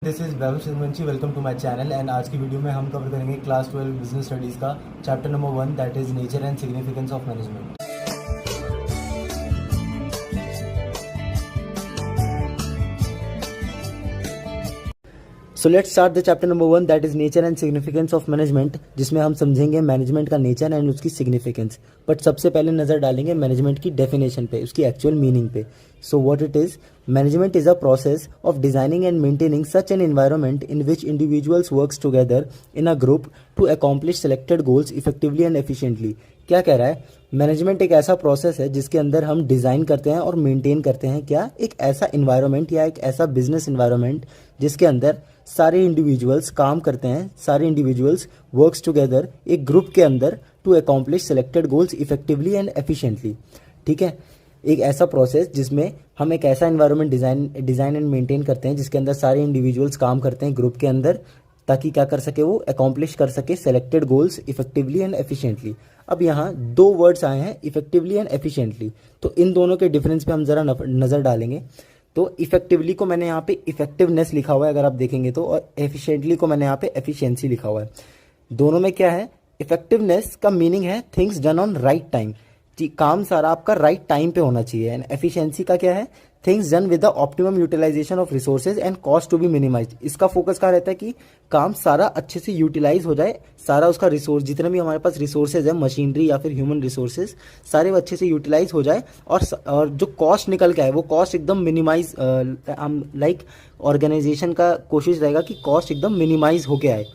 This is Vaibhav Suryavanshi. Welcome to my channel. And आज की video में हम कवर करेंगे क्लास 12 बिजनेस स्टडीज़ का chapter number 1 that is nature and significance of management. So let's start the chapter number 1 that is nature and significance of management, जिसमें हम समझेंगे management का नेचर एंड उसकी सिग्निफिकेंस। बट सबसे पहले नज़र डालेंगे मैनेजमेंट की डेफिनेशन पे, उसकी एक्चुअल मीनिंग पे। So what it is, management is a process of designing and maintaining such an environment in which individuals works together in a group to accomplish selected goals effectively and efficiently. क्या कह रहा है, management एक ऐसा process है जिसके अंदर हम डिज़ाइन करते हैं और मेंटेन करते हैं क्या, एक ऐसा इन्वायरमेंट या एक ऐसा बिजनेस इन्वायरमेंट जिसके अंदर सारे इंडिविजुअल्स काम करते हैं, सारे इंडिविजुअल्स वर्क्स टुगेदर एक ग्रुप के अंदर to accomplish selected goals effectively and efficiently. ठीक है, एक ऐसा प्रोसेस जिसमें हम एक ऐसा इन्वायरमेंट डिज़ाइन एंड मेंटेन करते हैं जिसके अंदर सारे इंडिविजुअल्स काम करते हैं ग्रुप के अंदर, ताकि क्या कर सके, वो अकॉम्प्लिश कर सके selected goals effectively and efficiently. अब यहाँ दो वर्ड्स आए हैं, इफेक्टिवली एंड एफिशिएंटली, तो इन दोनों के डिफरेंस पे हम जरा नज़र डालेंगे। तो इफेक्टिवली को मैंने यहाँ पे इफेक्टिवनेस लिखा हुआ है अगर आप देखेंगे तो, और एफिशिएंटली को मैंने यहाँ पे एफिशिएंसी लिखा हुआ है। दोनों में क्या है, इफेक्टिवनेस का मीनिंग है things done on right time, काम सारा आपका राइट टाइम पे होना चाहिए। एंड एफिशिएंसी का क्या है, things done with the optimum utilisation of resources and cost to be minimise. इसका फोकस कहाँ रहता है कि काम सारा अच्छे से यूटिलाइज हो जाए, सारा उसका रिसोर्स, जितने भी हमारे पास रिसोर्सेज है, मशीनरी या फिर ह्यूमन रिसोर्सेज, सारे वो अच्छे से यूटिलाइज हो जाए, और जो कॉस्ट निकल के आए वो कॉस्ट एकदम मिनिमाइज, लाइक ऑर्गेनाइजेशन का कोशिश रहेगा कि कॉस्ट एकदम मिनिमाइज होके आए।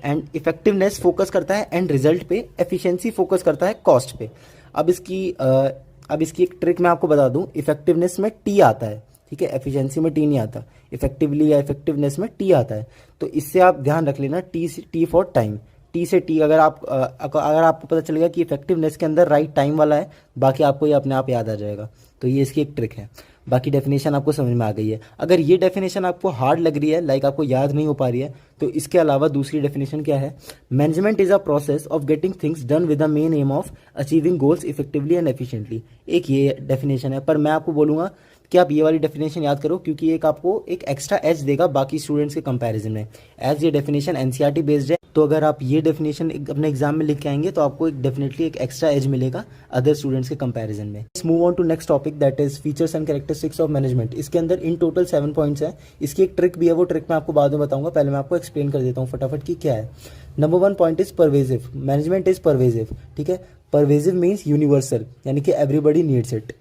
एंड इफेक्टिवनेस फोकस करता है एंड रिजल्ट पे, एफिशिएंसी फोकस करता है कॉस्ट पे। अब इसकी एक ट्रिक मैं आपको बता दूं, इफेक्टिवनेस में टी आता है, ठीक है, एफिशिएंसी में टी नहीं आता, इफेक्टिवली या इफेक्टिवनेस में टी आता है। तो इससे आप ध्यान रख लेना, टी फॉर टाइम, टी से टी। अगर आपको पता चलेगा कि इफेक्टिवनेस के अंदर राइट टाइम वाला है, बाकी आपको ये अपने आप याद आ जाएगा। तो ये इसकी एक ट्रिक है। बाकी डेफिनेशन आपको समझ में आ गई है। अगर ये डेफिनेशन आपको हार्ड लग रही है, लाइक आपको याद नहीं हो पा रही है, तो इसके अलावा दूसरी डेफिनेशन क्या है, management is a process of getting things done with the main M of achieving goals effectively and efficiently. एक ये डेफिनेशन है, पर मैं आपको बोलूंगा कि आप ये वाली डेफिनेशन याद करो, क्योंकि एक आपको एक एक्स्ट्रा एज देगा बाकी स्टूडेंट्स के कंपैरिजन में। एज ये डेफिनेशन एनसीईआरटी बेस्ड है, तो अगर आप ये डेफिनेशन अपने एग्जाम में लिख के आएंगे तो आपको डेफिनेटली एक एक्स्ट्रा एज मिलेगा अदर स्टूडेंट्स के कंपैरिजन में। Let's move on to next topic that is features and characteristics of management. इसके अंदर इन टोटल 7 पॉइंट्स है। इसकी एक ट्रिक भी है, वो ट्रिक मैं आपको बाद में बताऊंगा, पहले मैं आपको एक्सप्लेन कर देता हूँ फटाफट की क्या है। Number 1 point is pervasive, management is pervasive. ठीक है, परवेजिव मीन्स यूनिवर्सल, यानी कि everybody needs it.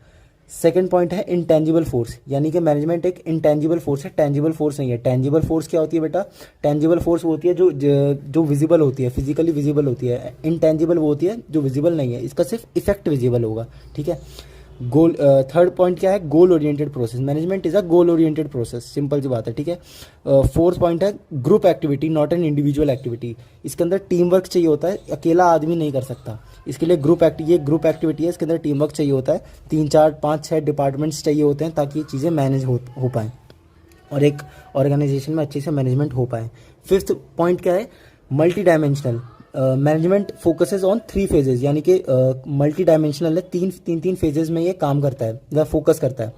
Second point है इंटेंजिबल फोर्स, यानी कि मैनेजमेंट एक इंटेंजिबल फोर्स है, टेंजिबल फोर्स नहीं है। टेंजिबल फोर्स क्या होती है बेटा, टेंजिबल फोर्स वो होती है जो विजिबल होती है, फिजिकली विजिबल होती है। इंटेंजिबल वो होती है जो विजिबल नहीं है, इसका सिर्फ इफेक्ट विजिबल होगा। ठीक है, गोल, थर्ड पॉइंट क्या है, goal oriented process, management is a goal oriented process, simple सी बात है। ठीक है, फोर्थ पॉइंट है group activity not an individual activity. इसके अंदर टीम वर्क चाहिए होता है, अकेला आदमी नहीं कर सकता। इसके लिए ये ग्रुप एक्टिविटी है, इसके अंदर टीम वर्क चाहिए होता है, 3 4 5 6 डिपार्टमेंट्स चाहिए होते हैं ताकि ये चीज़ें मैनेज हो पाएँ और एक ऑर्गेनाइजेशन में अच्छे से मैनेजमेंट हो पाए। फिफ्थ पॉइंट क्या है, multi dimensional, management focuses on 3 phases, यानी कि मल्टी डायमेंशनल है, तीन फेजेस में ये काम करता है या फोकस करता है।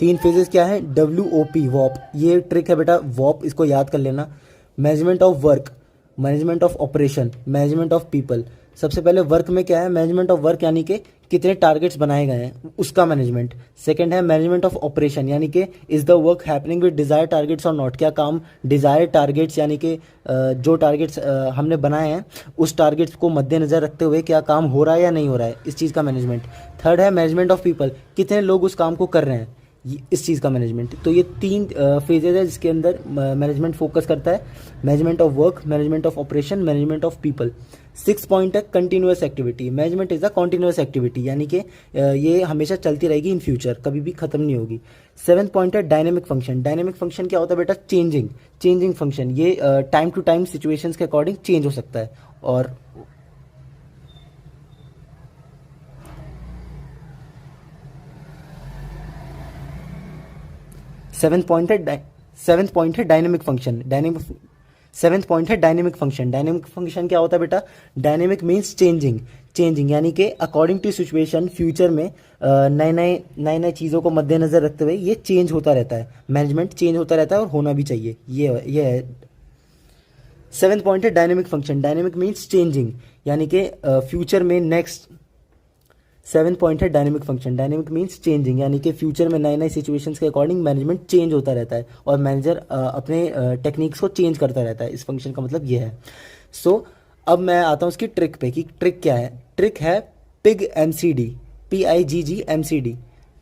3 फेजेस क्या है, WOP, वॉप, ये ट्रिक है बेटा, वॉप इसको याद कर लेना। Management of work, management of operation, management of people. सबसे पहले वर्क में क्या है, मैनेजमेंट ऑफ वर्क यानी कि कितने टारगेट्स बनाए गए हैं उसका मैनेजमेंट। सेकंड है मैनेजमेंट ऑफ ऑपरेशन, यानी कि is the work happening with desire targets और नॉट, क्या काम डिजायर टारगेट्स यानी कि जो टारगेट्स हमने बनाए हैं उस टारगेट्स को मद्देनजर रखते हुए क्या काम हो रहा है या नहीं हो रहा है, इस चीज़ का मैनेजमेंट। थर्ड है मैनेजमेंट ऑफ पीपल, कितने लोग उस काम को कर रहे हैं, इस चीज़ का मैनेजमेंट। तो ये 3 फेजेज है जिसके अंदर मैनेजमेंट फोकस करता है, management of work, management of operation, management of people. 6 point है continuous activity, management is a continuous activity, यानी कि ये हमेशा चलती रहेगी इन फ्यूचर, कभी भी खत्म नहीं होगी। 7th पॉइंट है डायनेमिक फंक्शन, डायनेमिक फंक्शन क्या होता है बेटा, चेंजिंग फंक्शन, ये टाइम टू टाइम सिचुएशंस के अकॉर्डिंग चेंज हो सकता है। और 7th पॉइंट है डायनेमिक फंक्शन, 7th पॉइंट है डायनेमिक फंक्शन। डायनेमिक फंक्शन क्या होता है बेटा? डायनेमिक मीन्स चेंजिंग, चेंजिंग यानी कि अकॉर्डिंग टू सिचुएशन फ्यूचर में नए नए चीज़ों को मद्देनजर रखते हुए ये चेंज होता रहता है, मैनेजमेंट चेंज होता रहता है और होना भी चाहिए। ये है 7th पॉइंट है dynamic function. Dynamic means changing यानी कि फ्यूचर में नेक्स्ट 7th पॉइंट है dynamic function. Dynamic means changing यानी कि फ्यूचर में नए नए सिचुएशंस के अकॉर्डिंग मैनेजमेंट चेंज होता रहता है और मैनेजर अपने टेक्निक्स को चेंज करता रहता है। इस फंक्शन का मतलब ये है। सो अब मैं आता हूँ उसकी ट्रिक पे कि ट्रिक क्या है। ट्रिक है पिग MCD, PIGG MCD,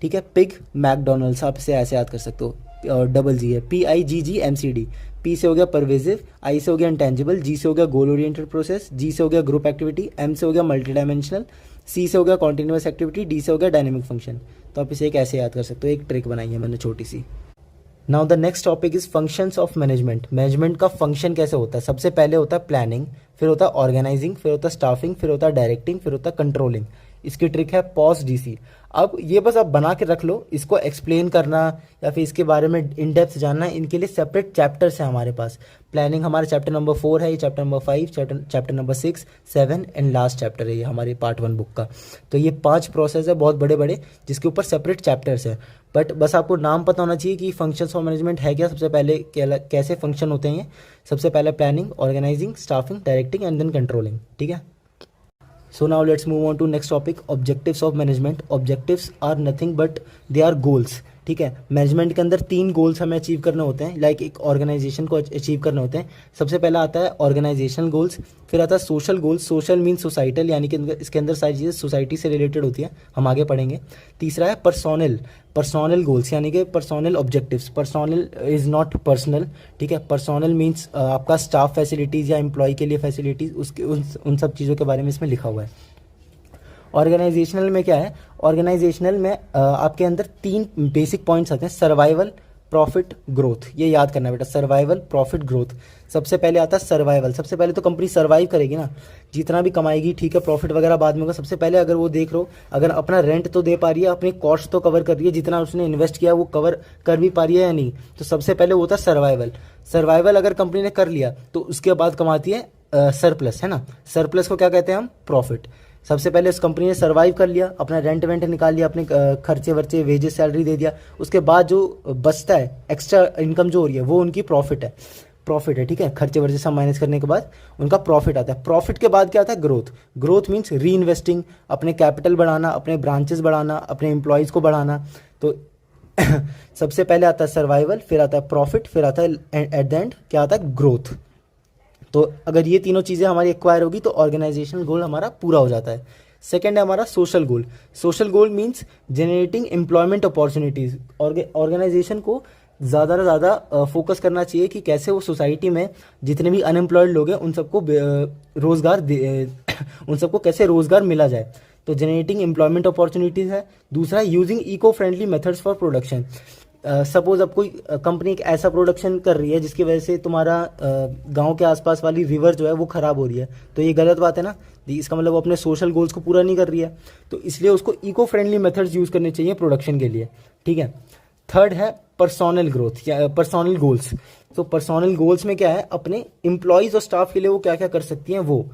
ठीक है। पिग मैकडोनल्ड्स, आप इसे ऐसे याद कर सकते हो, और डबल जी है, PIGG MCD। P से हो गया परवेजिव, I से हो गया इंटेंजिबल, G से हो गया गोल ओरिएंटेड प्रोसेस, G से हो गया ग्रुप एक्टिविटी, M से हो गया मल्टी डायमेंशनल, C से हो गया कॉन्टिन्यूस एक्टिविटी, D से हो गया डायनेमिक फंक्शन। तो आप इसे एक ऐसे याद कर सकते हो, एक ट्रिक बनाई है मैंने छोटी सी। Now the next topic is functions of management. Management का फंक्शन कैसे होता है? सबसे पहले होता है प्लानिंग, फिर होता है ऑर्गेनाइजिंग, फिर होता है स्टाफिंग, फिर होता है डायरेक्टिंग, फिर होता है कंट्रोलिंग। इसकी ट्रिक है पॉज DC। अब ये बस आप बना के रख लो, इसको एक्सप्लेन करना या फिर इसके बारे में इन डेप्थ जानना, इनके लिए सेपरेट चैप्टर्स हैं हमारे पास। प्लानिंग हमारे चैप्टर नंबर 4 है, ये chapter number 5, chapter number 6, 7 and last chapter है ये हमारे पार्ट 1 बुक का। तो ये 5 प्रोसेस है बहुत बड़े बड़े, जिसके ऊपर सेपरेट चैप्टर्स हैं। बट बस आपको नाम पता होना चाहिए कि फंक्शंस ऑफ मैनेजमेंट है क्या, सबसे पहले कैसे फंक्शन होते हैं। सबसे पहले planning, organising, staffing, directing and then controlling, ठीक है। So now let's move on to next topic, objectives of management. Objectives are nothing but they are goals, ठीक है। मैनेजमेंट के अंदर 3 गोल्स हमें अचीव करने होते हैं, लाइक एक ऑर्गेनाइजेशन को अचीव करने होते हैं। सबसे पहला आता है ऑर्गेनाइजेशनल गोल्स, फिर आता है social goals. Social mean societal, यानी कि इसके अंदर सारी चीज़ें सोसाइटी से रिलेटेड होती है, हम आगे पढ़ेंगे। तीसरा है पर्सोनल गोल्स, यानी कि personnel objectives. Personnel is not personal, ठीक है। पर्सोनल मीन्स आपका स्टाफ फैसिलिटीज़ या एम्प्लॉय के लिए फैसिलिटीज़, उसके उन सब चीज़ों के बारे में इसमें लिखा हुआ है। ऑर्गेनाइजेशनल में क्या है? ऑर्गेनाइजेशनल में आपके अंदर 3 बेसिक पॉइंट्स आते हैं, सर्वाइवल, प्रॉफिट, ग्रोथ। ये याद करना बेटा, सर्वाइवल, प्रॉफिट, ग्रोथ। सबसे पहले आता है सर्वाइवल। सबसे पहले तो कंपनी सर्वाइव करेगी ना, जितना भी कमाएगी, ठीक है। प्रॉफिट वगैरह बाद में होगा। सबसे पहले अगर वो देख लो, अगर अपना रेंट तो दे पा रही है, अपनी कॉस्ट तो कवर कर रही है, जितना उसने इन्वेस्ट किया वो कवर कर भी पा रही है या नहीं, तो सबसे पहले वो होता है सर्वाइवल। सर्वाइवल अगर कंपनी ने कर लिया तो उसके बाद कमाती है सरप्लस, है ना। सरप्लस को क्या कहते हैं हम? प्रॉफिट। सबसे पहले उस कंपनी ने सर्वाइव कर लिया, अपना रेंट निकाल लिया, अपने खर्चे वर्चे, वेजेस, सैलरी दे दिया, उसके बाद जो बचता है, एक्स्ट्रा इनकम जो हो रही है, वो उनकी प्रॉफिट है, ठीक है। खर्चे वर्चे सब माइनस करने के बाद उनका प्रॉफिट आता है। प्रॉफिट के बाद क्या आता है? ग्रोथ। ग्रोथ मीन्स री इन्वेस्टिंग, अपने कैपिटल बढ़ाना, अपने ब्रांचेस बढ़ाना, अपने एम्प्लॉयज़ को बढ़ाना। तो सबसे पहले आता है सर्वाइवल, फिर आता है प्रॉफिट, फिर आता है एट द एंड क्या आता है? ग्रोथ। तो अगर ये तीनों चीज़ें हमारी एक्वायर होगी तो ऑर्गेनाइजेशनल गोल हमारा पूरा हो जाता है। सेकेंड है हमारा social goal. Social goal means generating employment opportunities. Organisation को ज़्यादा से ज़्यादा फोकस करना चाहिए कि कैसे वो सोसाइटी में जितने भी अनएम्प्लॉयड लोग हैं उन सबको उन सबको कैसे रोज़गार मिला जाए। तो जनरेटिंग एम्प्लॉयमेंट अपॉर्चुनिटीज़ है। दूसरा using eco friendly methods for production. Suppose अब कोई कंपनी एक ऐसा प्रोडक्शन कर रही है जिसकी वजह से तुम्हारा गांव के आसपास वाली रिवर जो है वो ख़राब हो रही है, तो ये गलत बात है ना। इसका मतलब वो अपने सोशल गोल्स को पूरा नहीं कर रही है, तो इसलिए उसको इको फ्रेंडली मेथड्स यूज़ करने चाहिए प्रोडक्शन के लिए, ठीक है। थर्ड है पर्सोनल ग्रोथ या पर्सोनल गोल्स। तो पर्सोनल गोल्स में क्या है? अपने एम्प्लॉयज़ और स्टाफ के लिए वो क्या क्या कर सकती हैं वो।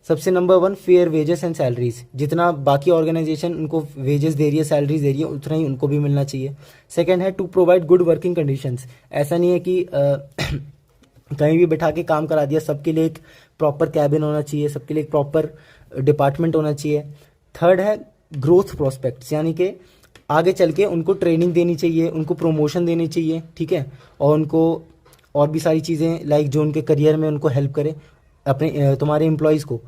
सबसे number 1 fair wages and salaries. जितना बाकी ऑर्गेनाइजेशन उनको वेजेस दे रही है, सैलरीज दे रही है, उतना ही उनको भी मिलना चाहिए। सेकंड है to provide good working conditions. ऐसा नहीं है कि कहीं भी बैठा के काम करा दिया, सबके लिए एक प्रॉपर कैबिन होना चाहिए, सबके लिए एक प्रॉपर डिपार्टमेंट होना चाहिए। थर्ड है ग्रोथ प्रोस्पेक्ट्स, यानी कि आगे चल के उनको ट्रेनिंग देनी चाहिए, उनको प्रमोशन देनी चाहिए, ठीक है। और उनको और भी सारी चीज़ें लाइक जो उनके करियर में उनको हेल्प करे, अपने तुम्हारे एम्प्लॉयज़ को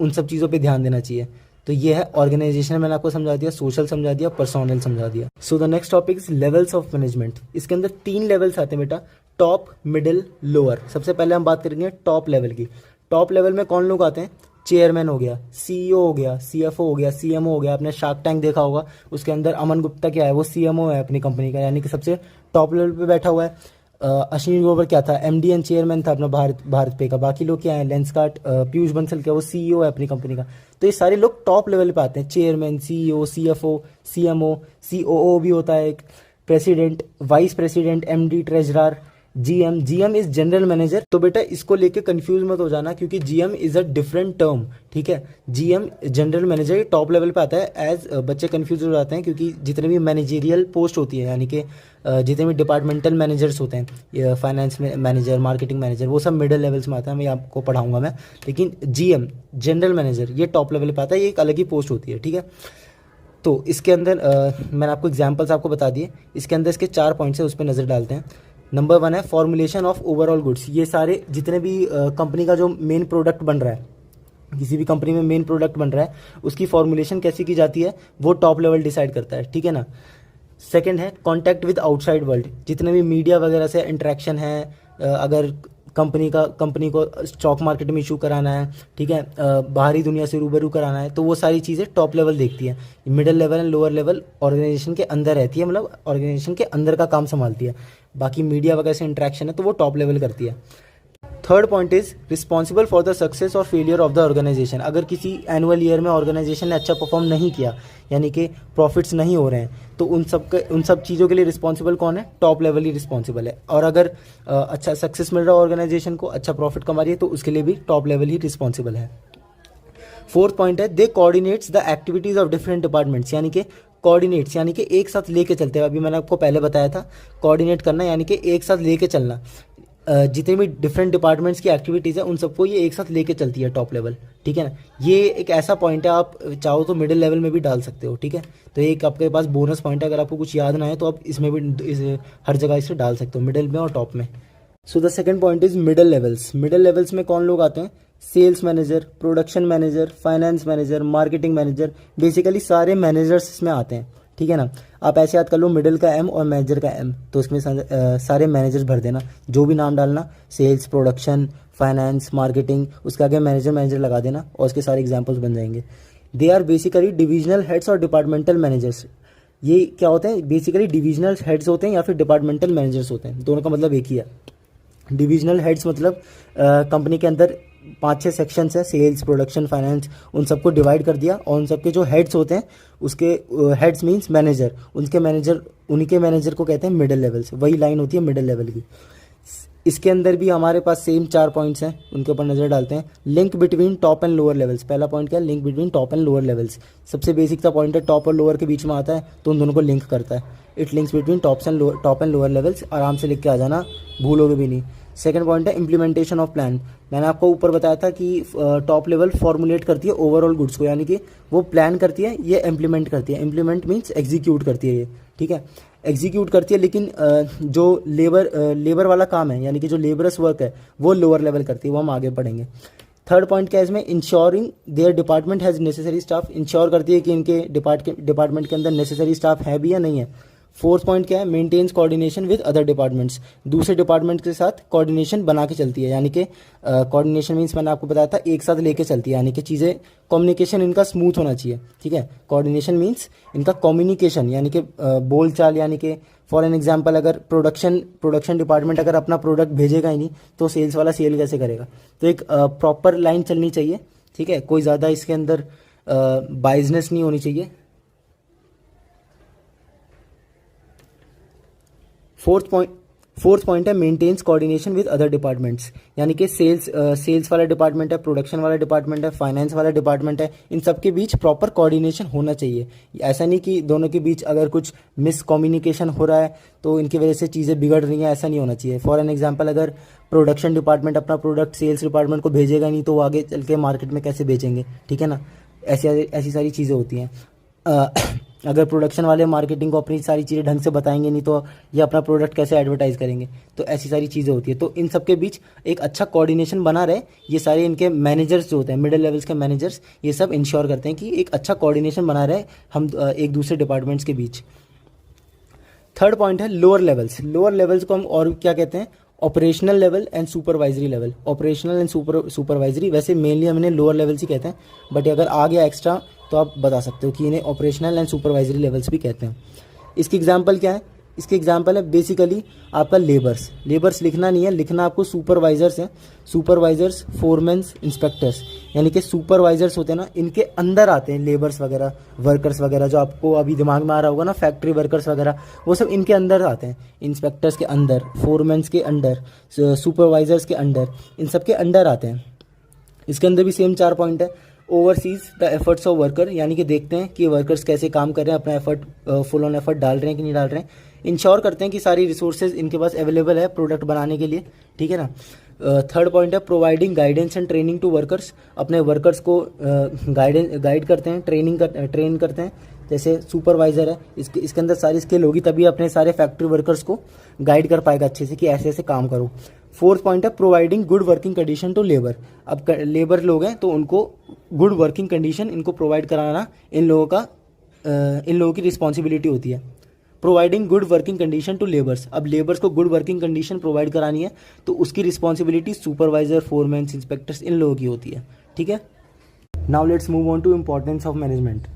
उन सब चीज़ों पे ध्यान देना चाहिए। तो ये है ऑर्गेनाइजेशन, मैंने आपको समझा दिया, सोशल समझा दिया, पर्सोनल समझा दिया। So the next topic is levels of management. इसके अंदर 3 लेवल्स आते हैं बेटा, टॉप, मिडिल, लोअर। सबसे पहले हम बात करेंगे टॉप लेवल की। टॉप लेवल में कौन लोग आते हैं? चेयरमैन हो गया, CEO हो गया, CFO हो गया, CMO हो गया। आपने शार्क टैंक देखा होगा, उसके अंदर अमन गुप्ता क्या है? वो CMO है अपनी कंपनी का, यानी कि सबसे टॉप लेवल पे बैठा हुआ है। अश्विनी ग्रोवर क्या था? MD एंड चेयरमैन था अपना भारत पे का। बाकी लोग क्या है? लेंसकार्ट, पीयूष बंसल क्या, वो CEO है अपनी कंपनी का। तो ये सारे लोग टॉप लेवल पे आते हैं, chairman, CEO, CFO, CMO, COO भी होता है एक, president, vice president, MD, treasurer, GM is general manager. तो बेटा इसको लेके कंफ्यूज मत हो जाना, क्योंकि GM is a different term, ठीक है। GM general manager top level पे आता है। एज बच्चे कंफ्यूज हो जाते हैं, क्योंकि जितने भी मैनेजेरियल पोस्ट होती है, यानी कि जितने भी डिपार्टमेंटल मैनेजर्स होते हैं, फाइनेंस में मैनेजर, मार्केटिंग मैनेजर, वो सब मिडिल लेवल्स में आता है, मैं आपको पढ़ाऊंगा मैं। लेकिन जीएम जनरल मैनेजर ये टॉप लेवल पे आता है, ये एक अलग ही पोस्ट होती है, ठीक है। तो इसके अंदर मैंने आपको एग्जाम्पल्स आपको बता दिए, इसके अंदर इसके 4 पॉइंट्स है, उस पर नज़र डालते हैं। नंबर 1 है फॉर्मुलेशन ऑफ ओवरऑल गुड्स। ये सारे जितने भी कंपनी का जो मेन प्रोडक्ट बन रहा है, किसी भी कंपनी में मेन प्रोडक्ट बन रहा है, उसकी फॉर्मुलेशन कैसे की जाती है वो टॉप लेवल डिसाइड करता है, ठीक है ना। सेकंड है कॉन्टैक्ट विद आउटसाइड वर्ल्ड। जितने भी मीडिया वगैरह से इंटरेक्शन है, अगर कंपनी को स्टॉक मार्केट में इशू कराना है, ठीक है, बाहरी दुनिया से रूबरू कराना है, तो वो सारी चीज़ें टॉप लेवल देखती है। Middle level and lower level organisation के अंदर रहती है, मतलब ऑर्गेनाइजेशन के अंदर का काम संभालती है। बाकी मीडिया वगैरह से इंटरेक्शन है तो वो टॉप लेवल करती है। Third point is responsible for the success और फेलियर ऑफ द ऑर्गेनाइजेशन। अगर किसी एनुअल ईयर में ऑर्गेनाइजेशन ने अच्छा परफॉर्म नहीं किया, यानी कि प्रॉफिट्स नहीं हो रहे हैं, तो उन सब चीज़ों के लिए रिस्पॉन्सिबल कौन है? टॉप लेवल ही रिस्पॉन्सिबल है। और अगर अच्छा सक्सेस मिल रहा है ऑर्गेनाइजेशन को, अच्छा प्रॉफिट कमा रही है, तो उसके लिए भी टॉप लेवल ही रिस्पॉन्सिबल है। फोर्थ पॉइंट है they coordinates the activities of different departments. यानी कि कोऑर्डिनेट्स यानी कि एक साथ लेके चलते हैं। अभी मैंने आपको पहले बताया था कोऑर्डिनेट करना यानी कि एक साथ लेके चलना। जितने भी डिफरेंट डिपार्टमेंट्स की एक्टिविटीज़ है उन सबको ये एक साथ लेके चलती है टॉप लेवल, ठीक है ना। ये एक ऐसा पॉइंट है, आप चाहो तो मिडिल लेवल में भी डाल सकते हो, ठीक है। तो एक आपके पास बोनस पॉइंट है, अगर आपको कुछ याद ना है तो आप इसमें भी हर जगह इसे डाल सकते हो, मिडिल में और टॉप में। So the second point is middle levels. Middle levels में कौन लोग आते हैं? Sales manager, production manager, finance manager, marketing manager, basically सारे मैनेजर्स इसमें आते हैं, ठीक है ना। आप ऐसे याद कर लो, मिडिल का एम और मैनेजर का एम, तो इसमें सारे मैनेजर्स भर देना, जो भी नाम डालना, सेल्स, प्रोडक्शन, फाइनेंस, मार्केटिंग, उसके आगे मैनेजर लगा देना और उसके सारे एग्जाम्पल्स बन जाएंगे। They are basically divisional heads और डिपार्टमेंटल मैनेजर्स। ये क्या होते हैं? बेसिकली डिविजनल हेड्स होते हैं या फिर डिपार्टमेंटल मैनेजर्स होते हैं, दोनों का मतलब एक ही है। डिविजनल हेड्स मतलब कंपनी के अंदर 5-6 सेक्शंस हैं, सेल्स, प्रोडक्शन, फाइनेंस, उन सबको डिवाइड कर दिया और उन सबके जो हेड्स होते हैं, उसके हेड्स मींस मैनेजर, उनके मैनेजर को कहते हैं मिडिल लेवल से। वही लाइन होती है मिडिल लेवल की। इसके अंदर भी हमारे पास सेम 4 पॉइंट्स हैं, उनके ऊपर नज़र डालते हैं। Link between top and lower levels. पहला पॉइंट क्या है? Link between top and lower levels. सबसे बेसिक सा पॉइंट है, टॉप और लोअर के बीच में आता है तो उन दोनों को लिंक करता है। It links between top and lower levels. आराम से लिख के आ जाना, भूलोगे भी नहीं। सेकंड पॉइंट है इम्प्लीमेंटेशन ऑफ प्लान। मैंने आपको ऊपर बताया था कि टॉप लेवल फॉर्मुलेट करती है ओवरऑल गुड्स को, यानी कि वो प्लान करती है, ये इम्प्लीमेंट करती है। इम्प्लीमेंट मीन्स एग्जीक्यूट करती है ये, ठीक है, एग्जीक्यूट करती है। लेकिन जो लेबर वाला काम है, यानी कि जो लेबरस वर्क है, वो लोअर लेवल करती है, वो हम आगे पढ़ेंगे। थर्ड पॉइंट क्या है इसमें? Ensuring there department has necessary staff. Ensure करती है कि इनके डिपार्टमेंट के अंदर नेसेसरी स्टाफ है भी या नहीं है। फोर्थ पॉइंट क्या है? Maintains coordination with other departments. दूसरे डिपार्टमेंट के साथ कोऑर्डिनेशन बना के चलती है, यानी कि कोऑर्डिनेशन मीन्स मैंने आपको बताया था एक साथ लेके चलती है, यानी कि चीज़ें कम्युनिकेशन इनका स्मूथ होना चाहिए, ठीक है। कोऑर्डिनेशन मीन्स इनका कम्युनिकेशन, यानी कि बोल चाल, यानी कि फॉर एन एग्जाम्पल अगर प्रोडक्शन डिपार्टमेंट अगर अपना प्रोडक्ट भेजेगा ही नहीं तो सेल्स वाला सेल कैसे करेगा? तो एक प्रॉपर लाइन चलनी चाहिए, ठीक है। कोई ज़्यादा इसके अंदर बाइजनेस नहीं होनी चाहिए। फोर्थ पॉइंट है maintains coordination with other departments, यानी कि सेल्स वाला डिपार्टमेंट है, प्रोडक्शन वाला डिपार्टमेंट है, फाइनेंस वाला डिपार्टमेंट है, इन सब के बीच प्रॉपर कोऑर्डिनेशन होना चाहिए। ऐसा नहीं कि दोनों के बीच अगर कुछ मिस कम्युनिकेशन हो रहा है तो इनकी वजह से चीज़ें बिगड़ रही हैं, ऐसा नहीं होना चाहिए। फॉर एन एग्जाम्पल अगर प्रोडक्शन डिपार्टमेंट अपना प्रोडक्ट सेल्स डिपार्टमेंट को भेजेगा नहीं तो वो आगे चल के मार्केट में कैसे बेचेंगे, ठीक है ना। ऐसी सारी चीज़ें होती हैं। अगर प्रोडक्शन वाले मार्केटिंग को अपनी सारी चीज़ें ढंग से बताएंगे नहीं तो ये अपना प्रोडक्ट कैसे एडवर्टाइज करेंगे, तो ऐसी सारी चीज़ें होती है। तो इन सब के बीच एक अच्छा कोऑर्डिनेशन बना रहे, ये सारे इनके मैनेजर्स जो होते हैं, मिडिल लेवल्स के मैनेजर्स, ये सब इंश्योर करते हैं कि एक अच्छा कोऑर्डिनेशन बना रहे हम एक दूसरे डिपार्टमेंट्स के बीच। थर्ड पॉइंट है लोअर लेवल्स। लोअर लेवल्स को हम और क्या कहते हैं? Operational level and supervisory level. Operational and supervisory, वैसे मेनली हम इन्हें लोअर लेवल्स ही कहते हैं, बट अगर आ गया एक्स्ट्रा तो आप बता सकते हो कि इन्हें ऑपरेशनल एंड सुपरवाइजरी लेवल्स भी कहते हैं। इसकी एग्जांपल क्या है? इसके एग्जांपल है बेसिकली आपका लेबर्स लिखना नहीं है, लिखना आपको सुपरवाइजर्स है, सुपरवाइजर्स, फोरमैन्स, इंस्पेक्टर्स, यानी कि सुपरवाइजर्स होते हैं ना, इनके अंदर आते हैं लेबर्स वगैरह, वर्कर्स वगैरह, जो आपको अभी दिमाग में आ रहा होगा ना, फैक्ट्री वर्कर्स वगैरह, वो सब इनके अंदर आते हैं, इंस्पेक्टर्स के अंदर, फोरमैन्स के अंडर, सुपरवाइजर्स के अंडर, इन सब के अंडर आते हैं। इसके अंदर भी सेम 4 पॉइंट है। Overseas the efforts of worker, यानी कि देखते हैं कि वर्कर्स कैसे काम कर रहे हैं, अपना एफर्ट फुल ऑन एफर्ट डाल रहे हैं कि नहीं डाल रहे हैं। इंश्योर करते हैं कि सारी रिसोर्सेज इनके पास अवेलेबल है प्रोडक्ट बनाने के लिए, ठीक है ना। थर्ड पॉइंट है providing guidance and training to workers, अपने वर्कर्स को गाइड करते हैं, ट्रेन करते हैं। जैसे सुपरवाइजर है, इसके अंदर सारी स्किल होगी, तभी अपने सारे फैक्ट्री वर्कर्स को गाइड कर पाएगा अच्छे से कि ऐसे ऐसे काम करो। फोर्थ पॉइंट है providing good working condition to labour, अब लेबर लोग हैं तो उनको गुड वर्किंग कंडीशन इनको प्रोवाइड कराना इन लोगों की रिस्पॉन्सिबिलिटी होती है। Providing good working condition to labours, अब लेबर्स को गुड वर्किंग कंडीशन प्रोवाइड करानी है तो उसकी रिस्पॉन्सिबिलिटी सुपरवाइजर, फोरमैन, इंस्पेक्टर्स, इन लोगों की होती है, ठीक है। Now let's move on to importance of management.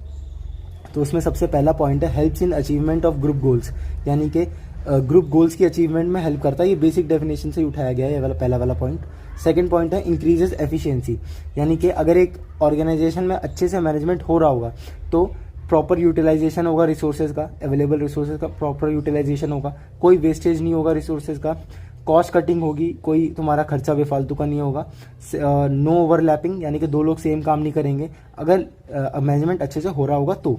तो उसमें सबसे पहला पॉइंट है helps in achievement of group goals, यानी कि ग्रुप गोल्स की अचीवमेंट में हेल्प करता है। ये बेसिक डेफिनेशन से ही उठाया गया है, ये वाला पहला वाला पॉइंट। सेकंड पॉइंट है इंक्रीजेस एफिशिएंसी, यानी कि अगर एक ऑर्गेनाइजेशन में अच्छे से मैनेजमेंट हो रहा होगा तो प्रॉपर यूटिलाइजेशन होगा रिसोर्सेज का, अवेलेबल रिसोर्सेज का प्रॉपर यूटिलाइजेशन होगा, कोई वेस्टेज नहीं होगा रिसोर्सेज का, कॉस्ट कटिंग होगी, कोई तुम्हारा खर्चा बेफालतू का नहीं होगा, नो ओवरलैपिंग, यानी कि दो लोग सेम काम नहीं करेंगे अगर मैनेजमेंट अच्छे से हो रहा होगा तो।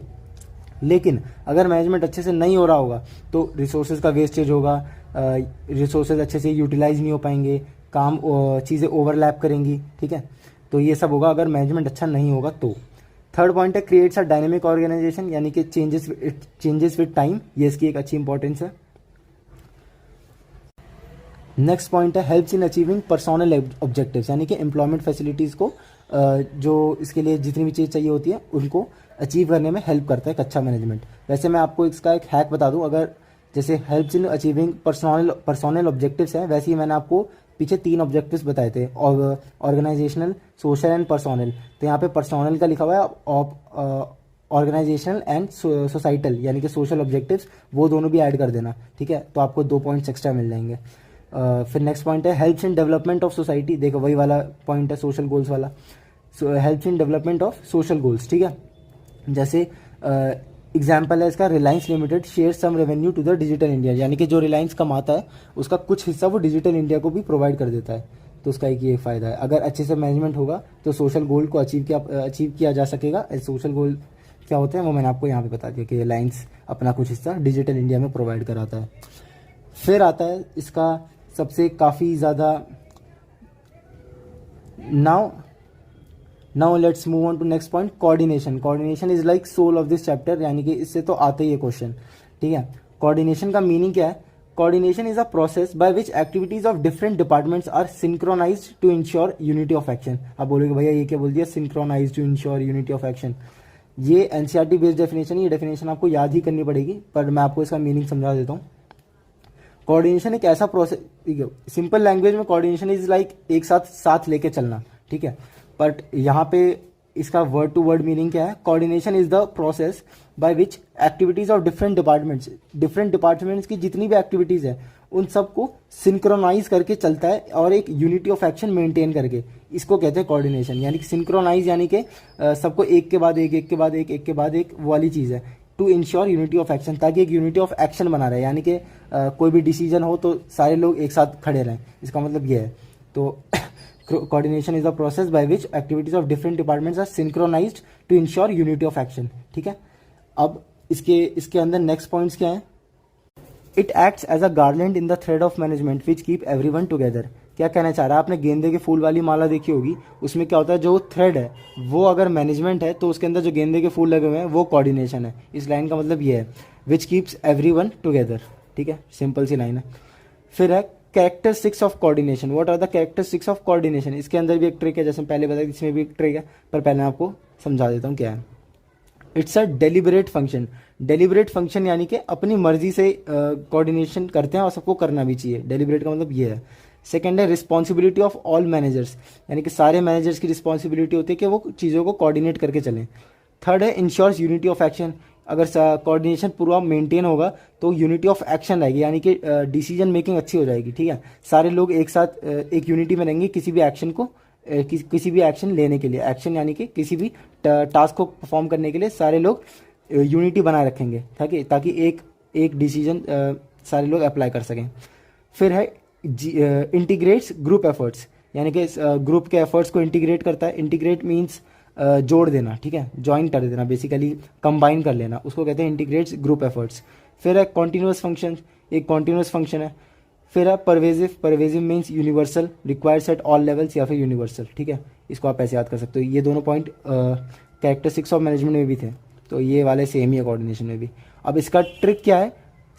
लेकिन अगर मैनेजमेंट अच्छे से नहीं हो रहा होगा तो रिसोर्सेज का वेस्टेज होगा, रिसोर्सेज अच्छे से यूटिलाइज नहीं हो पाएंगे, काम चीज़ें ओवरलैप करेंगी, ठीक है। तो ये सब होगा अगर मैनेजमेंट अच्छा नहीं होगा तो। थर्ड पॉइंट है क्रिएट्स अ डायनेमिक ऑर्गेनाइजेशन, यानी कि चेंजेस विद टाइम, ये इसकी एक अच्छी इंपॉर्टेंस है। नेक्स्ट पॉइंट है helps in achieving personal objectives, यानी कि एम्प्लॉयमेंट फैसिलिटीज़ को जो इसके लिए जितनी भी चीज़ चाहिए होती है उनको अचीव करने में हेल्प करता है एक अच्छा मैनेजमेंट। वैसे मैं आपको इसका एक हैक बता दूं, अगर जैसे helps in achieving personal objectives हैं, वैसे ही मैंने आपको पीछे 3 ऑब्जेक्टिव्स बताए थे, ऑर्गेनाइजेशनल, सोशल एंड पर्सनल। तो यहाँ पे पर्सनल का लिखा हुआ है, ऑर्गेनाइजेशनल एंड सोसाइटल, यानी कि सोशल ऑब्जेक्टिव्स, वो दोनों भी ऐड कर देना, ठीक है। तो आपको 2 पॉइंट्स एक्स्ट्रा मिल जाएंगे। फिर नेक्स्ट पॉइंट है helps in development of society, देखो वही वाला पॉइंट है सोशल गोल्स वाला, helps in development of social goals, ठीक है। जैसे एग्जाम्पल है इसका, Reliance limited share some revenue to the digital India, यानी कि जो रिलायंस कमाता है उसका कुछ हिस्सा वो डिजिटल इंडिया को भी प्रोवाइड कर देता है। तो उसका एक ये फ़ायदा है, अगर अच्छे से मैनेजमेंट होगा तो सोशल गोल को अचीव किया जा सकेगा। सोशल गोल क्या होते हैं वो मैंने आपको यहाँ पे बता दिया कि रिलायंस अपना कुछ हिस्सा डिजिटल इंडिया में प्रोवाइड कराता है। फिर आता है इसका सबसे काफ़ी ज़्यादा, now let's move on to next point, coordination. Coordination is like soul of this chapter, यानी कि इससे तो आते ही है क्वेश्चन, ठीक है। कोऑर्डिनेशन का मीनिंग क्या है? Coordination is a process by which activities of different departments are synchronised to ensure unity of action. आप बोलोगे भैया ये क्या बोल दिया, synchronised to ensure unity of action. ये एनसीईआरटी बेस्ड डेफिनेशन, ये डेफिनेशन आपको याद ही करनी पड़ेगी, पर मैं आपको इसका मीनिंग समझा देता हूँ। कोऑर्डिनेशन एक ऐसा प्रोसेस, सिंपल लैंग्वेज में कोऑर्डिनेशन इज लाइक एक साथ लेके चलना, ठीक है। बट यहाँ पे इसका वर्ड टू वर्ड मीनिंग क्या है? Coordination is the process by which activities of different departments की जितनी भी एक्टिविटीज है उन सबको सिंक्रोनाइज करके चलता है और एक यूनिटी ऑफ एक्शन मेंटेन करके, इसको कहते हैं कोऑर्डिनेशन। यानी कि सिंक्रोनाइज यानी कि सबको एक के बाद एक वो वाली चीज़ है, to ensure unity of action, ताकि एक यूनिटी ऑफ एक्शन बना रहे, यानी कि कोई भी डिसीजन हो तो सारे लोग एक साथ खड़े रहें, इसका मतलब ये है। तो coordination is the process by which activities of different departments are synchronised to ensure unity of action, ठीक है। अब इसके अंदर नेक्स्ट पॉइंट्स क्या है? It acts as a garland in the thread of management which keep everyone together. क्या कहना चाह रहा है? आपने गेंदे के फूल वाली माला देखी होगी, उसमें क्या होता है, जो थ्रेड है वो अगर मैनेजमेंट है तो उसके अंदर जो गेंदे के फूल लगे हुए हैं वो कोऑर्डिनेशन है। इस लाइन का मतलब ये है, विच कीप्स एवरीवन टुगेदर, ठीक है, सिंपल सी लाइन है। फिर है characteristics of coordination. What are the characteristics of coordination? इसके अंदर भी एक ट्रिक है, जैसे पहले बताया इसमें भी एक ट्रिक है, पर पहले मैं आपको समझा देता हूँ क्या है। It's a deliberate function. Deliberate function यानी कि अपनी मर्जी से कोऑर्डिनेशन करते हैं और सबको करना भी चाहिए। डेलिबरेट का मतलब ये है। सेकेंड है रिस्पॉन्सिबिलिटी ऑफ ऑल मैनेजर्स, यानी कि सारे मैनेजर्स की रिस्पॉन्सिबिलिटी होती है कि वो चीज़ों को कोऑर्डिनेट करके चलें। थर्ड है इंश्योर्स यूनिटी ऑफ एक्शन। अगर कोऑर्डिनेशन पूरा मेंटेन होगा तो यूनिटी ऑफ एक्शन रहेगी, यानी कि डिसीजन मेकिंग अच्छी हो जाएगी, ठीक है। सारे लोग एक साथ एक यूनिटी में रहेंगे किसी भी एक्शन को किसी भी एक्शन लेने के लिए, एक्शन यानी कि किसी भी टास्क को परफॉर्म करने के लिए सारे लोग यूनिटी बनाए रखेंगे ताकि एक डिसीजन सारे लोग अप्लाई कर सकें। फिर है इंटीग्रेट्स ग्रुप एफर्ट्स, यानी कि ग्रुप के एफर्ट्स को इंटीग्रेट करता है। इंटीग्रेट मीन्स जोड़ देना, ठीक है, ज्वाइन कर देना, बेसिकली कंबाइन कर लेना, उसको कहते हैं इंटीग्रेट्स ग्रुप एफर्ट्स। फिर है कॉन्टिन्यूस फंक्शन, एक कॉन्टिन्यूस फंक्शन है। फिर है pervasive means universal, requires at all levels या फिर यूनिवर्सल, ठीक है, इसको आप ऐसे याद कर सकते हो। ये दोनों पॉइंट कैरेक्टरिस्टिक्स ऑफ मैनेजमेंट में भी थे, तो ये वाले सेम ही है कोऑर्डिनेशन में भी। अब इसका ट्रिक क्या है,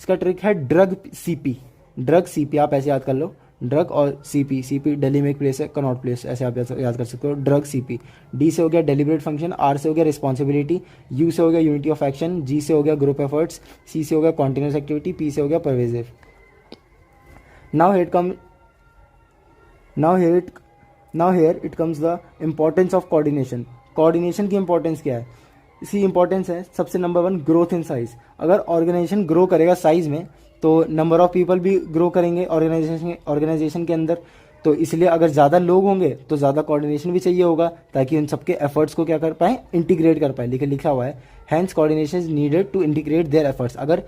इसका ट्रिक है ड्रग सीपी, आप ऐसे याद कर लो, ड्रग और सीपी दिल्ली में एक प्लेस है, कनॉट प्लेस, ऐसे आप याद कर सकते हो, ड्रग सीपी। डी से हो गया डेलिब्रेट फंक्शन, आर से हो गया रिस्पॉन्सिबिलिटी, यू से हो गया यूनिटी ऑफ एक्शन, जी से हो गया ग्रुप एफर्ट्स, सी से हो गया कॉन्टिन्यूस एक्टिविटी, पी से हो गया pervasive. Now here it comes the importance of coordination. Coordination की इंपॉर्टेंस क्या है, इसकी इंपॉर्टेंस है सबसे नंबर 1 ग्रोथ इन साइज। अगर ऑर्गेनाइजेशन ग्रो करेगा साइज में तो नंबर ऑफ पीपल भी ग्रो करेंगे ऑर्गेनाइजेशन के अंदर, तो इसलिए अगर ज़्यादा लोग होंगे तो ज़्यादा कोऑर्डिनेशन भी चाहिए होगा ताकि उन सबके एफर्ट्स को क्या कर पाए, इंटीग्रेट कर पाए। लिखा हुआ है hence coordination is needed to integrate their efforts. अगर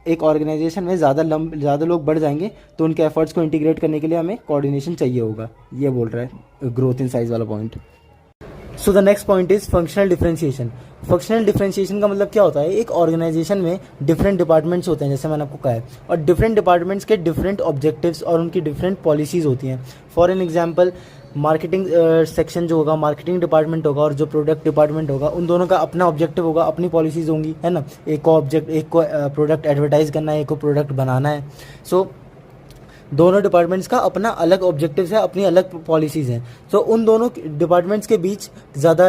एक ऑर्गेनाइजेशन में ज़्यादा लोग बढ़ जाएंगे तो उनके एफर्ट्स को इंटीग्रेट करने के लिए हमें कोऑर्डिनेशन चाहिए होगा, ये बोल रहा है ग्रोथ इन साइज वाला point. So the next point is functional differentiation. Functional differentiation का मतलब क्या होता है, एक ऑर्गेनाइजेशन में डिफरेंट डिपार्टमेंट्स होते हैं, जैसे मैंने आपको कहा है, और डिफरेंट डिपार्टमेंट्स के डिफरेंट ऑब्जेक्टिव्स और उनकी डिफरेंट पॉलिसीज़ होती हैं। For an example marketing section जो होगा, मार्केटिंग डिपार्टमेंट होगा, और जो प्रोडक्ट डिपार्टमेंट होगा, उन दोनों का अपना ऑब्जेक्टिव होगा, अपनी पॉलिसीज़ होंगी, है ना। एक को प्रोडक्ट एडवर्टाइज करना है, एक को प्रोडक्ट बनाना है। सो दोनों डिपार्टमेंट्स का अपना अलग ऑब्जेक्टिव्स है, अपनी अलग पॉलिसीज़ हैं। सो उन दोनों डिपार्टमेंट्स के बीच ज़्यादा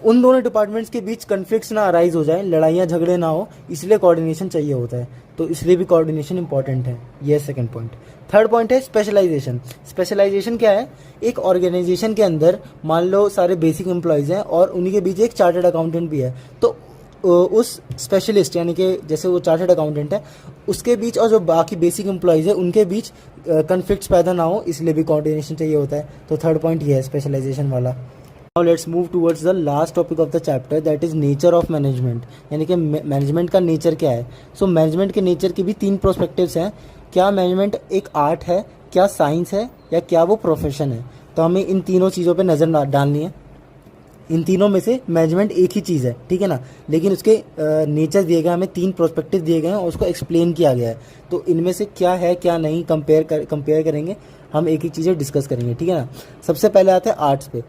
उन दोनों डिपार्टमेंट्स के बीच कन्फ्लिक्ट्स ना अराइज हो जाए, लड़ाइयाँ झगड़े ना हो, इसलिए कोऑर्डिनेशन चाहिए होता है, तो इसलिए भी कोऑर्डिनेशन इंपॉर्टेंट है। ये सेकंड पॉइंट। थर्ड पॉइंट है स्पेशलाइजेशन। स्पेशलाइजेशन क्या है, एक ऑर्गेनाइजेशन के अंदर मान लो सारे बेसिक एम्प्लॉयज़ हैं और उन्हीं के बीच एक चार्टर्ड अकाउंटेंट भी है, तो उस स्पेशलिस्ट यानी कि जैसे वो चार्टर्ड अकाउंटेंट है उसके बीच और जो बाकी बेसिक एम्प्लॉयज़ है उनके बीच कन्फ्लिक्ट्स पैदा ना हो, इसलिए भी कोऑर्डिनेशन चाहिए होता है। तो थर्ड पॉइंट ये है स्पेशलाइजेशन वाला। Now let's move towards the last topic of the chapter, that is nature of management, यानी कि मैनेजमेंट का नेचर क्या है। सो मैनेजमेंट के नेचर के भी 3 प्रोस्पेक्टिव्स हैं। क्या मैनेजमेंट एक आर्ट है, क्या साइंस है, या क्या वो प्रोफेशन है। तो हमें इन तीनों चीज़ों पर नज़र डालनी है। इन तीनों में से मैनेजमेंट एक ही चीज़ है, ठीक है ना, लेकिन उसके नेचर दिए गए, हमें 3 प्रोस्पेक्टिव दिए गए हैं और उसको एक्सप्लेन किया गया है। तो इनमें से क्या है क्या नहीं कंपेयर करेंगे, हम एक एक चीज़ें डिस्कस करेंगे, ठीक है ना। सबसे पहले आते हैं आर्ट्स पे।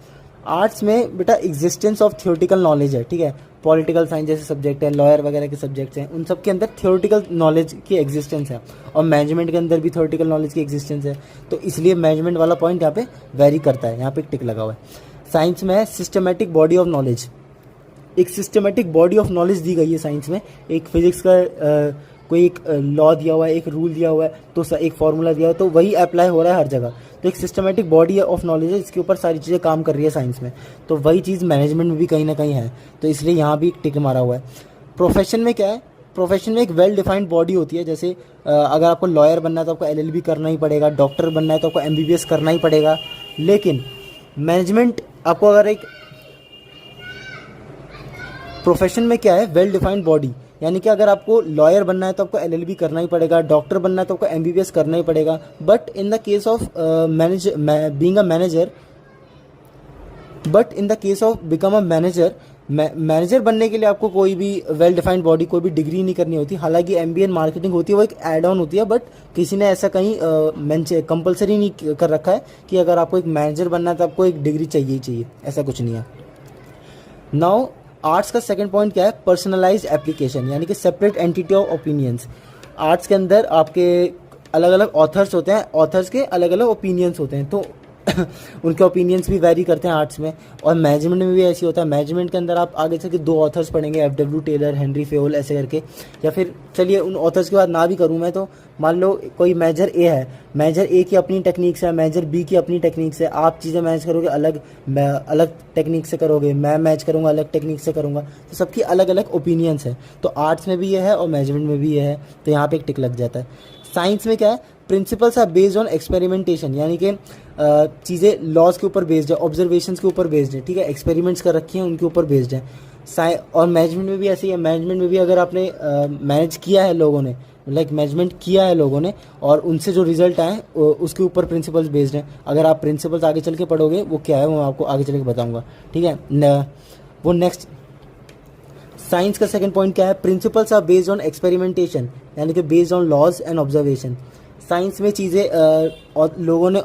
आर्ट्स में बेटा एग्जिस्टेंस ऑफ थियोरेटिकल नॉलेज है, ठीक है। पॉलिटिकल साइंस जैसे सब्जेक्ट है, लॉयर वगैरह के सब्जेक्ट्स हैं, उन सब के अंदर थियोरेटिकल नॉलेज की एग्जिस्टेंस है, और मैनेजमेंट के अंदर भी थियोरेटिकल नॉलेज की एग्जिस्टेंस है। तो इसलिए मैनेजमेंट वाला पॉइंट यहाँ पे वेरी करता है, यहाँ पे एक टिक लगा हुआ है। साइंस में है सिस्टमेटिक बॉडी ऑफ नॉलेज। एक सिस्टमेटिक बॉडी ऑफ नॉलेज दी गई है साइंस में। एक फिजिक्स का कोई एक लॉ दिया हुआ है, एक रूल दिया हुआ है, तो एक फार्मूला दिया हुआ है, तो वही अप्लाई हो रहा है हर जगह। तो एक सिस्टमेटिक बॉडी ऑफ नॉलेज है, इसके ऊपर सारी चीज़ें काम कर रही है साइंस में। तो वही चीज़ मैनेजमेंट में भी कहीं ना कहीं है, तो इसलिए यहाँ भी टिक मारा हुआ है। प्रोफेशन में क्या है, प्रोफेशन में एक वेल डिफाइंड बॉडी होती है। जैसे अगर आपको लॉयर बनना है तो आपको LLB करना ही पड़ेगा, डॉक्टर बनना है तो आपको MBBS करना ही पड़ेगा। लेकिन मैनेजमेंट आपको अगर एक प्रोफेशन में क्या है, वेल डिफाइंड बॉडी, यानी कि अगर आपको लॉयर बनना है तो आपको LLB करना ही पड़ेगा, डॉक्टर बनना है तो आपको MBBS करना ही पड़ेगा। But in the case of being a manager, but in the case of become a manager बनने के लिए आपको कोई भी वेल डिफाइंड बॉडी, कोई भी डिग्री नहीं करनी होती। हालांकि MBA इन मार्केटिंग होती है, वो एक एड ऑन होती है, बट किसी ने ऐसा कहीं कंपलसरी नहीं कर रखा है कि अगर आपको एक मैनेजर बनना है तो आपको एक डिग्री चाहिए ही चाहिए, ऐसा कुछ नहीं है। नाउ आर्ट्स का सेकंड पॉइंट क्या है, पर्सनलाइज्ड एप्लीकेशन, यानी कि separate entity of opinions. Arts के अंदर आपके अलग अलग ऑथर्स होते हैं, ऑथर्स के अलग अलग ओपिनियंस होते हैं। तो उनके ओपिनियंस भी वैरी करते हैं आर्ट्स में। और मैनेजमेंट में भी ऐसी होता है। मैनेजमेंट के अंदर आप आगे चल के 2 ऑथर्स पढ़ेंगे, एफ.डब्ल्यू. टेलर, हेनरी फेयोल, ऐसे करके। या फिर चलिए उन ऑथर्स के बाद ना भी करूँ मैं, तो मान लो कोई मेजर ए है, मेजर ए की अपनी टेक्निक्स है, मेजर बी की अपनी टेक्निक्स है। आप चीज़ें मैनेज करोगे अलग, मैं अलग टेक्निक से करोगे, मैं मैच करूँगा अलग टेक्निक से करूँगा, तो सबकी अलग अलग ओपिनियंस है। तो आर्ट्स में भी ये है और मैनेजमेंट में भी ये है, तो यहाँ पे एक टिक लग जाता है। साइंस में क्या है, principles are based on experimentation, यानी कि चीज़ें लॉज के ऊपर बेस्ड है, ऑब्जर्वेशंस के ऊपर बेस्ड है, ठीक है, एक्सपेरिमेंट्स कर रखी हैं उनके ऊपर बेस्ड है। और मैनेजमेंट में भी ऐसे ही है। मैनेजमेंट में भी अगर आपने मैनेज किया है लोगों ने, लाइक मैनेजमेंट किया है लोगों ने, और उनसे जो रिजल्ट आए उसके ऊपर प्रिंसिपल्स बेस्ड हैं। अगर आप प्रिंसिपल्स आगे चल के पढ़ोगे वो क्या है, वो आपको आगे चल के बताऊँगा, ठीक है। वो नेक्स्ट साइंस का सेकंड पॉइंट क्या है, principles are based on experimentation, यानी कि based on laws and observation. Science में चीज़ें और लोगों ने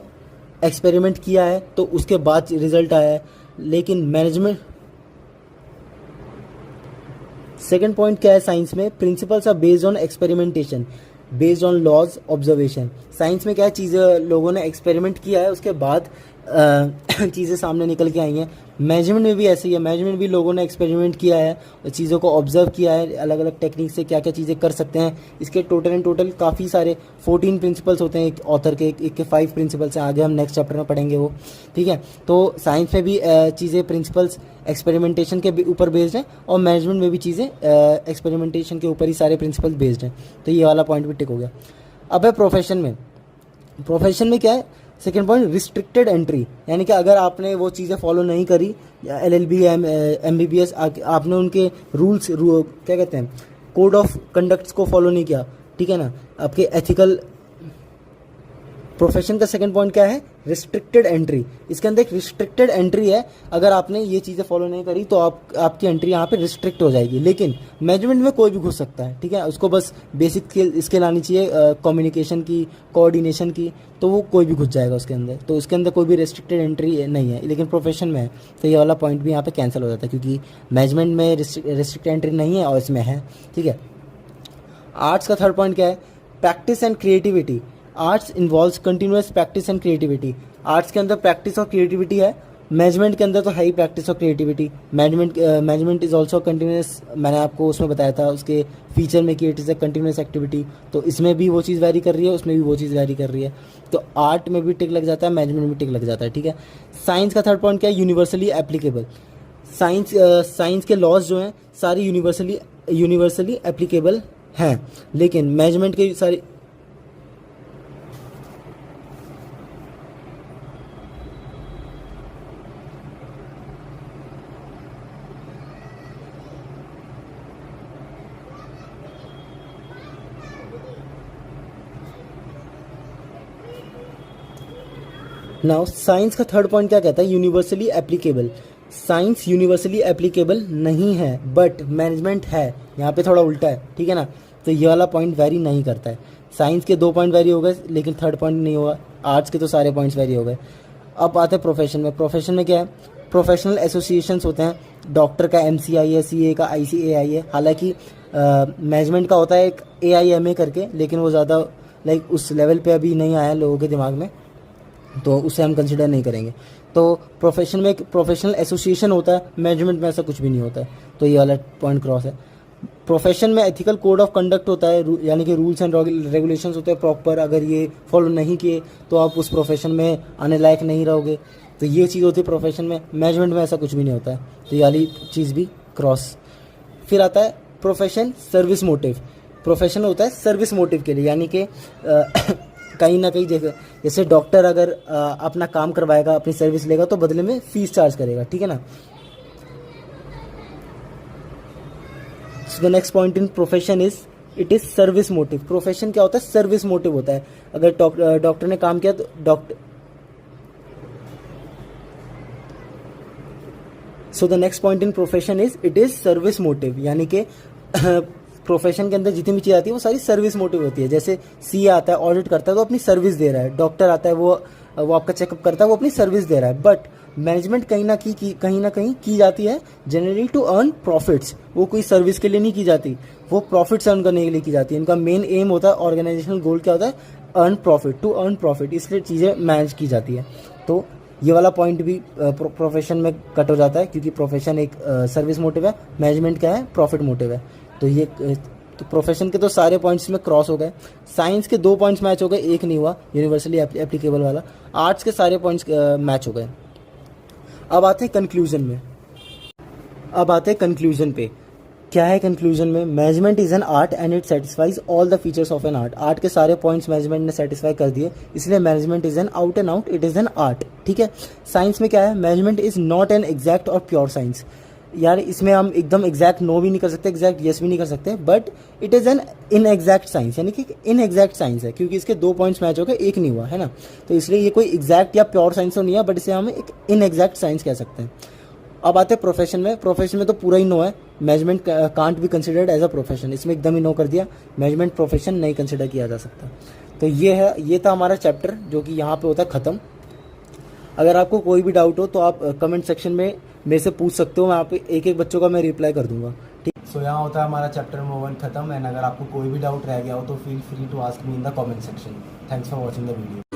एक्सपेरिमेंट किया है तो उसके बाद रिजल्ट आया है। लेकिन मैनेजमेंट सेकंड पॉइंट क्या है साइंस में, principles are based on experimentation, based on laws observation. Science में क्या है, चीज़ें लोगों ने एक्सपेरिमेंट किया है उसके बाद चीज़ें सामने निकल के आई हैं। मैनेजमेंट में भी ऐसे ही है। मैनेजमेंट भी लोगों ने एक्सपेरिमेंट किया है और चीज़ों को ऑब्जर्व किया है, अलग अलग टेक्निक से क्या क्या चीज़ें कर सकते हैं। इसके टोटल एंड टोटल काफ़ी सारे 14 प्रिंसिपल्स होते हैं एक ऑथर के, एक के 5 प्रिंसिपल्स हैं। आगे हम नेक्स्ट चैप्टर में पढ़ेंगे वो, ठीक है। तो साइंस में भी चीज़ें प्रिंसिपल्स एक्सपेरिमेंटेशन के ऊपर बेस्ड हैं, और मैनेजमेंट में भी चीज़ें एक्सपेरिमेंटेशन के ऊपर ही सारे प्रिंसिपल्स बेस्ड हैं। तो ये वाला पॉइंट भी टिक हो गया। अब है प्रोफेशन में। प्रोफेशन में क्या है, सेकेंड पॉइंट रिस्ट्रिक्टेड एंट्री, यानी कि अगर आपने वो चीज़ें फॉलो नहीं करी, LLB, MBBS, आपने उनके रूल्स क्या कहते हैं, कोड ऑफ कंडक्ट्स को फॉलो नहीं किया, ठीक है ना, आपके एथिकल। प्रोफेशन का सेकंड पॉइंट क्या है, रिस्ट्रिक्टेड एंट्री। इसके अंदर एक रिस्ट्रिक्टेड एंट्री है, अगर आपने ये चीज़ें फॉलो नहीं करी तो आपकी एंट्री यहाँ पे रिस्ट्रिक्ट हो जाएगी। लेकिन मैनेजमेंट में कोई भी घुस सकता है, ठीक है, उसको बस बेसिक स्किल आनी चाहिए, कम्युनिकेशन की, कोऑर्डिनेशन की, तो वो कोई भी घुस जाएगा उसके अंदर। तो उसके अंदर कोई भी रिस्ट्रिक्टेड एंट्री नहीं है, लेकिन प्रोफेशन में है, तो ये वाला पॉइंट भी यहाँ पे कैंसिल हो जाता है, क्योंकि मैनेजमेंट में रिस्ट्रिक्टेड एंट्री नहीं है और इसमें है, ठीक है। आर्ट्स का थर्ड पॉइंट क्या है, practice and creativity. Arts involves continuous practice and creativity. Arts के अंदर प्रैक्टिस और क्रिएटिविटी है, मैनेजमेंट के अंदर तो है ही प्रैक्टिस और creativity. Management is also continuous, मैंने आपको उसमें बताया था उसके फीचर में कि it is a continuous activity. तो इसमें भी वो चीज़ वैरी कर रही है, उसमें भी वो चीज़ वैरी कर रही है। तो आर्ट में भी टिक लग जाता है, मैनेजमेंट में भी टिक लग जाता है, ठीक है। साइंस का थर्ड पॉइंट क्या है, यूनिवर्सली एप्लीकेबल। साइंस के लॉज जो हैं सारी यूनिवर्सली एप्लीकेबल हैं, लेकिन मैनेजमेंट के सारी नाउ साइंस का थर्ड पॉइंट क्या कहता है, universally applicable. Science universally applicable नहीं है, बट मैनेजमेंट है। यहाँ पे थोड़ा उल्टा है, ठीक है ना। तो ये वाला पॉइंट वैरी नहीं करता है। साइंस के 2 पॉइंट वैरी हो गए, लेकिन थर्ड पॉइंट नहीं होगा। आर्ट्स के तो सारे पॉइंट्स वैरी हो गए। अब आते हैं प्रोफेशन में। प्रोफेशन में क्या है, प्रोफेशनल एसोसिएशंस होते हैं। डॉक्टर का MCI है, CA का ICAI है। हालांकि मैनेजमेंट का होता है एक AIMA करके, लेकिन वो ज़्यादा लाइक उस लेवल पे अभी नहीं आया लोगों के दिमाग में, तो उसे हम कंसिडर नहीं करेंगे। तो प्रोफेशन में एक प्रोफेशनल एसोसिएशन होता है, मैनेजमेंट में ऐसा कुछ भी नहीं होता है। तो ये वाला पॉइंट क्रॉस है। प्रोफेशन में एथिकल कोड ऑफ कंडक्ट होता है, यानी कि रूल्स एंड रेगुलेशंस होते हैं प्रॉपर। अगर ये फॉलो नहीं किए तो आप उस प्रोफेशन में आने लायक नहीं रहोगे। तो ये चीज़ होती है प्रोफेशन में। मैनेजमेंट में ऐसा कुछ भी नहीं होता है, तो ये वाली चीज़ भी क्रॉस। फिर आता है प्रोफेशन सर्विस मोटिव। प्रोफेशन होता है सर्विस मोटिव के लिए, यानी कि कहीं ना कहीं जैसे डॉक्टर अगर अपना काम करवाएगा, अपनी सर्विस लेगा, तो बदले में फीस चार्ज करेगा, ठीक है ना। So the next point in profession is it is service motive. Profession क्या होता है, सर्विस मोटिव होता है। अगर डॉक्टर ने काम किया तो so the next point in profession is it is service motive, यानी कि प्रोफेशन के अंदर जितनी भी चीज़ आती है वो सारी सर्विस मोटिव होती है। जैसे CA आता है, ऑडिट करता है, तो अपनी सर्विस दे रहा है। डॉक्टर आता है, वो आपका चेकअप करता है, वो अपनी सर्विस दे रहा है। बट मैनेजमेंट कहीं ना कहीं की जाती है जनरली टू अर्न प्रॉफिट्स। वो कोई सर्विस के लिए नहीं की जाती, वो प्रॉफिट्स अर्न करने के लिए की जाती है। इनका मेन एम होता है, ऑर्गेनाइजेशनल गोल क्या होता है, earn profit, to earn profit, इसलिए चीज़ें मैनेज की जाती है। तो ये वाला पॉइंट भी प्रोफेशन में कट हो जाता है, क्योंकि प्रोफेशन एक सर्विस मोटिव है, मैनेजमेंट क्या है, प्रॉफिट मोटिव है। तो ये तो प्रोफेशन के तो सारे पॉइंट्स में क्रॉस हो गए। साइंस के 2 पॉइंट्स मैच हो गए, एक नहीं हुआ, यूनिवर्सली एप्लीकेबल वाला। आर्ट्स के सारे पॉइंट्स मैच हो गए। अब आते हैं कंक्लूजन में। अब आते हैं कंक्लूजन पे। क्या है कंक्लूजन में? Management is an art and it satisfies all the features of an art. Art के सारे पॉइंट्स मैनेजमेंट ने सेटिस्फाई कर दिए, इसलिए management is an out and out, it is an art. ठीक है। साइंस में क्या है? Management is not an exact और प्योर साइंस। यार इसमें हम एकदम एग्जैक्ट नो भी नहीं कर सकते, एग्जैक्ट यस भी नहीं कर सकते, but it is an inexact science, यानी कि इनएग्जैक्ट साइंस है, क्योंकि इसके 2 पॉइंट्स मैच हो गए, एक नहीं हुआ, है ना। तो इसलिए ये कोई एग्जैक्ट या प्योर साइंस तो नहीं है, बट इसे हम एक इनएग्जैक्ट साइंस कह सकते हैं। अब आते हैं प्रोफेशन में। प्रोफेशन में तो पूरा ही नो है, management can't be considered as a profession, इसमें एकदम ही नो कर दिया, मैनेजमेंट प्रोफेशन नहीं कंसिडर किया जा सकता। तो ये था हमारा चैप्टर, जो कि यहाँ पे होता है ख़त्म। अगर आपको कोई भी डाउट हो तो आप कमेंट सेक्शन में मेरे से पूछ सकते हो, मैं आप एक बच्चों का मैं रिप्लाई कर दूंगा। ठीक। सो यहाँ होता है हमारा चैप्टर नंबर 1 खत्म। एंड अगर आपको कोई भी डाउट रह गया हो तो feel free to ask me in the comment section. Thanks for watching the video.